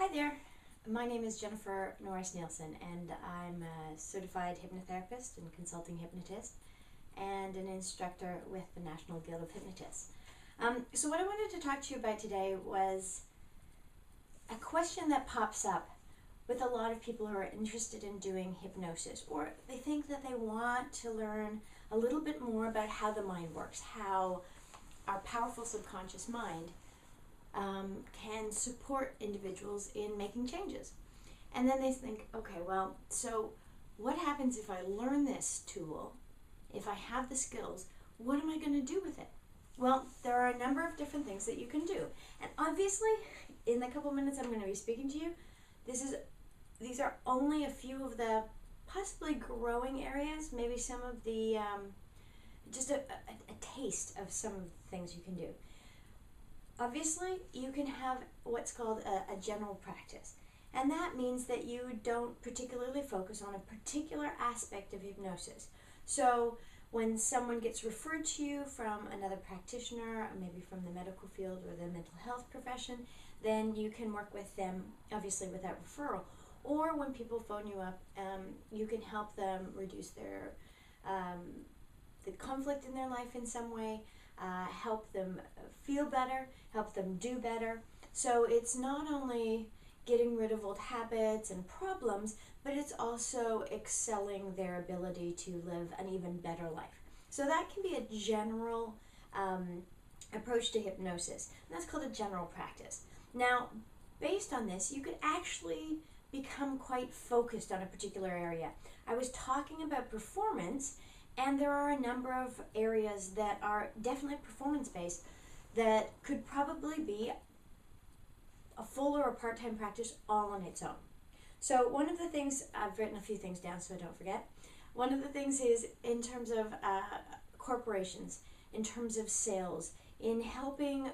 Hi there, my name is Jennifer Norris-Nielsen and I'm a certified hypnotherapist and consulting hypnotist and an instructor with the National Guild of Hypnotists. So what I wanted to talk to you about today was a question that pops up with a lot of people who are interested in doing hypnosis, or they think that they want to learn a little bit more about how the mind works, how our powerful subconscious mind can support individuals in making changes. And then they think, okay, well, so what happens if I learn this tool, if I have the skills, what am I going to do with it? Well, there are a number of different things that you can do. And obviously, in the couple minutes I'm going to be speaking to you, these are only a few of the possibly growing areas, maybe some of the, just a taste of some of the things you can do. Obviously, you can have what's called a general practice, and that means that you don't particularly focus on a particular aspect of hypnosis. So when someone gets referred to you from another practitioner, or maybe from the medical field or the mental health profession, then you can work with them, obviously, with that referral. Or when people phone you up, you can help them reduce their the conflict in their life in some way, help them feel better, help them do better. So it's not only getting rid of old habits and problems, but it's also excelling their ability to live an even better life. So that can be a general approach to hypnosis, and that's called a general practice. Now, based on this, you could actually become quite focused on a particular area. I was talking about performance, and there are a number of areas that are definitely performance-based that could probably be a full or a part-time practice all on its own. So one of the things, I've written a few things down so I don't forget. One of the things is in terms of corporations, in terms of sales, in helping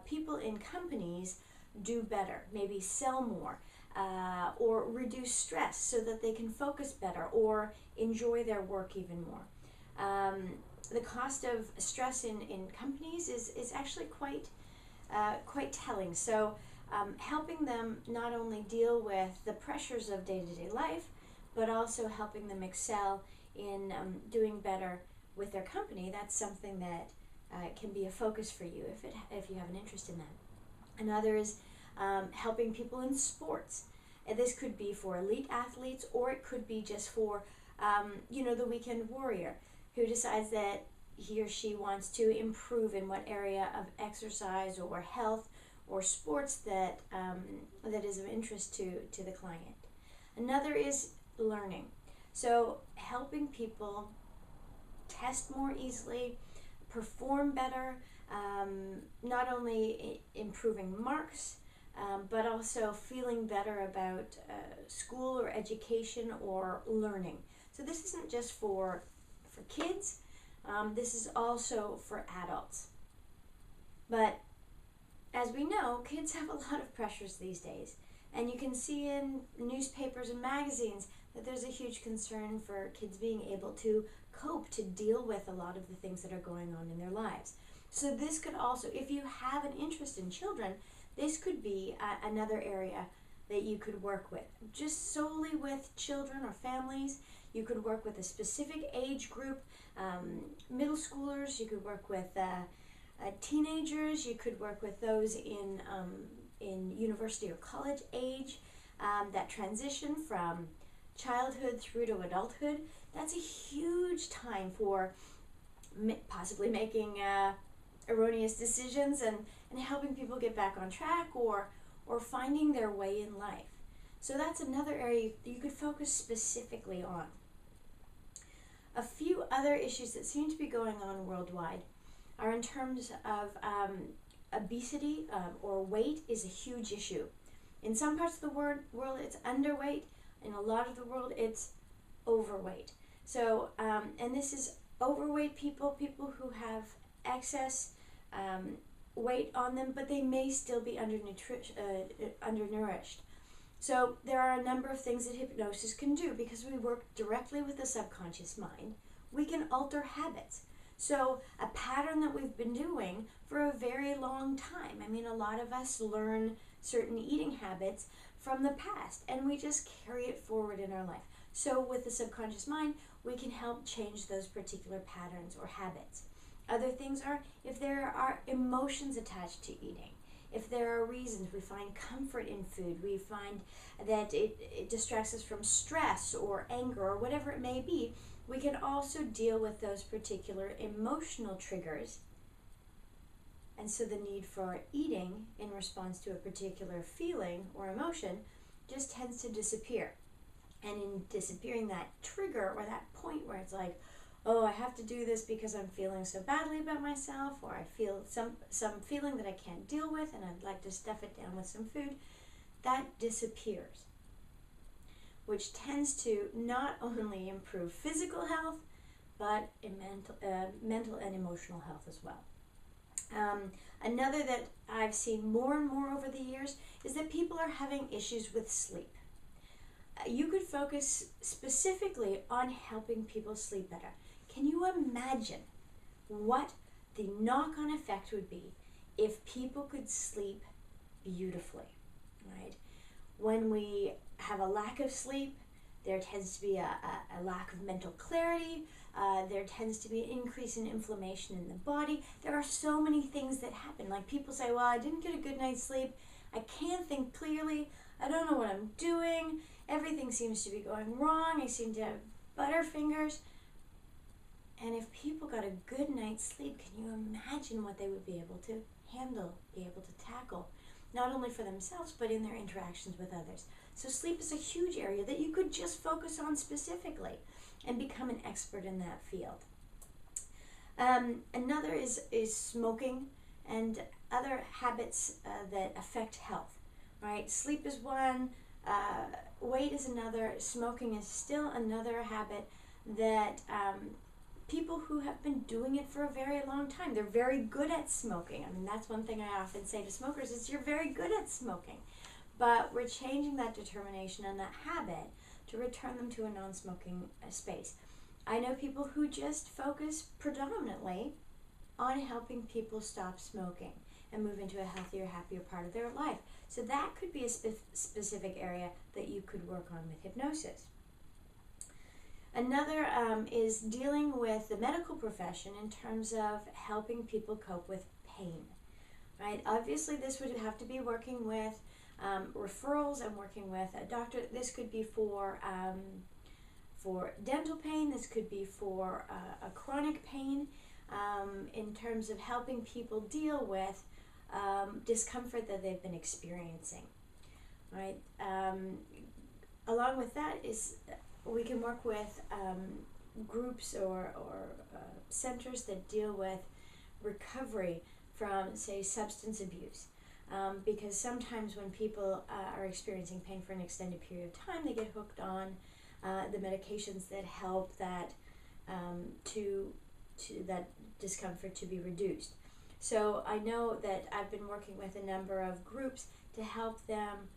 people in companies do better, maybe sell more, or reduce stress so that they can focus better or enjoy their work even more. The cost of stress in companies is actually quite telling. So helping them not only deal with the pressures of day-to-day life, but also helping them excel in doing better with their company, that's something that can be a focus for you if you have an interest in that. Another is helping people in sports. And this could be for elite athletes, or it could be just for, the weekend warrior who decides that he or she wants to improve in what area of exercise or health or sports that is of interest to the client. Another is learning. So helping people test more easily, perform better, not only improving marks, but also feeling better about school or education or learning. So this isn't just for kids, this is also for adults. But as we know, kids have a lot of pressures these days, and you can see in newspapers and magazines that there's a huge concern for kids being able to cope, to deal with a lot of the things that are going on in their lives. So this could also, if you have an interest in children, this could be another area that you could work with. Just solely with children or families, you could work with a specific age group, middle schoolers, you could work with teenagers, you could work with those in university or college age, that transition from childhood through to adulthood. That's a huge time for possibly making erroneous decisions and helping people get back on track or finding their way in life. So that's another area you could focus specifically on. A few other issues that seem to be going on worldwide are in terms of obesity or weight is a huge issue. In some parts of the world it's underweight. In a lot of the world it's overweight. So, and this is overweight people who have excess weight on them, but they may still be undernourished. So there are a number of things that hypnosis can do because we work directly with the subconscious mind. We can alter habits. So a pattern that we've been doing for a very long time. I mean, a lot of us learn certain eating habits from the past, and we just carry it forward in our life. So with the subconscious mind, we can help change those particular patterns or habits. Other things are if there are emotions attached to eating. If there are reasons we find comfort in food, we find that it distracts us from stress or anger or whatever it may be, we can also deal with those particular emotional triggers. And so the need for eating in response to a particular feeling or emotion just tends to disappear. And in disappearing that trigger or that point where it's like, oh, I have to do this because I'm feeling so badly about myself, or I feel some feeling that I can't deal with and I'd like to stuff it down with some food, that disappears, which tends to not only improve physical health, but mental and emotional health as well. Another that I've seen more and more over the years is that people are having issues with sleep. You could focus specifically on helping people sleep better. Can you imagine what the knock-on effect would be if people could sleep beautifully, right? When we have a lack of sleep, there tends to be a lack of mental clarity. There tends to be an increase in inflammation in the body. There are so many things that happen. Like people say, well, I didn't get a good night's sleep. I can't think clearly. I don't know what I'm doing. Everything seems to be going wrong. I seem to have butterfingers. And if people got a good night's sleep, can you imagine what they would be able to handle, be able to tackle, not only for themselves, but in their interactions with others. So sleep is a huge area that you could just focus on specifically and become an expert in that field. Another is smoking and other habits that affect health, right? Sleep is one, weight is another, smoking is still another habit that people who have been doing it for a very long time, they're very good at smoking. I mean, that's one thing I often say to smokers is you're very good at smoking. But we're changing that determination and that habit to return them to a non-smoking space. I know people who just focus predominantly on helping people stop smoking and move into a healthier, happier part of their life. So that could be a specific area that you could work on with hypnosis. Another is dealing with the medical profession in terms of helping people cope with pain, right? Obviously, this would have to be working with referrals and working with a doctor. This could be for dental pain. This could be for a chronic pain in terms of helping people deal with discomfort that they've been experiencing, right? Along with that is we can work with groups or centers that deal with recovery from, say, substance abuse. Because sometimes when people are experiencing pain for an extended period of time, they get hooked on the medications that help that to that discomfort to be reduced. So I know that I've been working with a number of groups to help them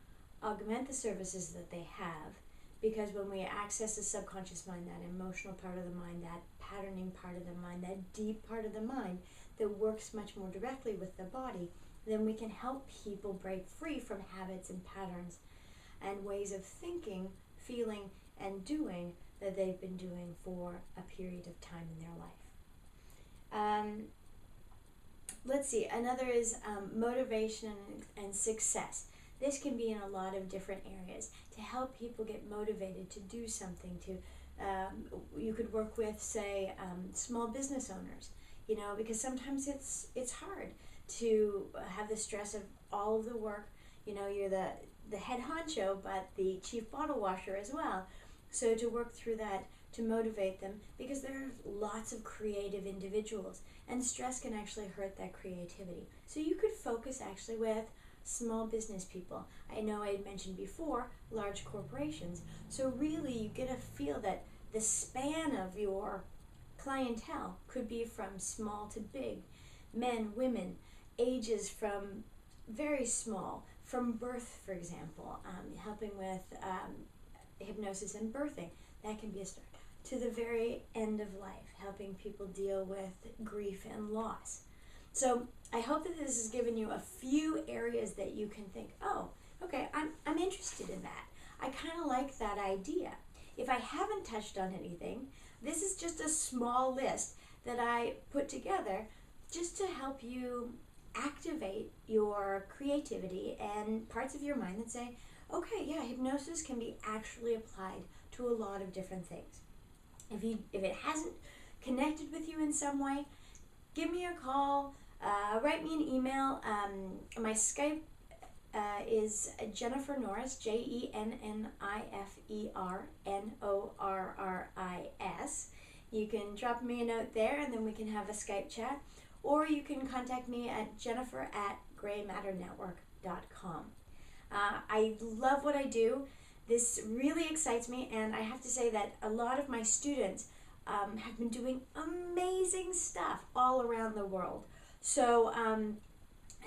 augment the services that they have, because when we access the subconscious mind, that emotional part of the mind, that patterning part of the mind, that deep part of the mind that works much more directly with the body, then we can help people break free from habits and patterns and ways of thinking, feeling, and doing that they've been doing for a period of time in their life. Let's see, another is motivation and success. This can be in a lot of different areas to help people get motivated to do something. You could work with, say, small business owners, because sometimes it's hard to have the stress of all of the work. You're the head honcho, but the chief bottle washer as well. So to work through that, to motivate them, because there are lots of creative individuals, and stress can actually hurt that creativity. So you could focus actually with small business people. I know I had mentioned before large corporations. So really you get a feel that the span of your clientele could be from small to big, men, women, ages from very small, from birth, for example, helping with hypnosis and birthing. That can be a start. To the very end of life, helping people deal with grief and loss. So I hope that this has given you a few areas that you can think, oh, okay, I'm interested in that. I kind of like that idea. If I haven't touched on anything, this is just a small list that I put together just to help you activate your creativity and parts of your mind that say, okay, yeah, hypnosis can be actually applied to a lot of different things. If it hasn't connected with you in some way, give me a call, write me an email. My Skype is Jennifer Norris, JenniferNorris. You can drop me a note there and then we can have a Skype chat. Or you can contact me at jennifer@graymatternetwork.com. I love what I do. This really excites me, and I have to say that a lot of my students have been doing amazing stuff all around the world. So,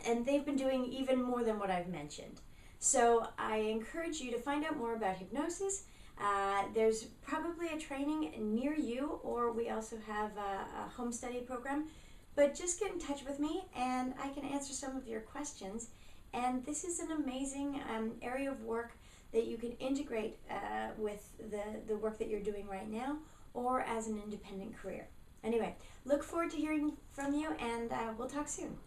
and they've been doing even more than what I've mentioned. So I encourage you to find out more about hypnosis. There's probably a training near you, or we also have a home study program. But just get in touch with me and I can answer some of your questions. And this is an amazing area of work that you can integrate with the work that you're doing right now or as an independent career. Anyway, look forward to hearing from you, and we'll talk soon.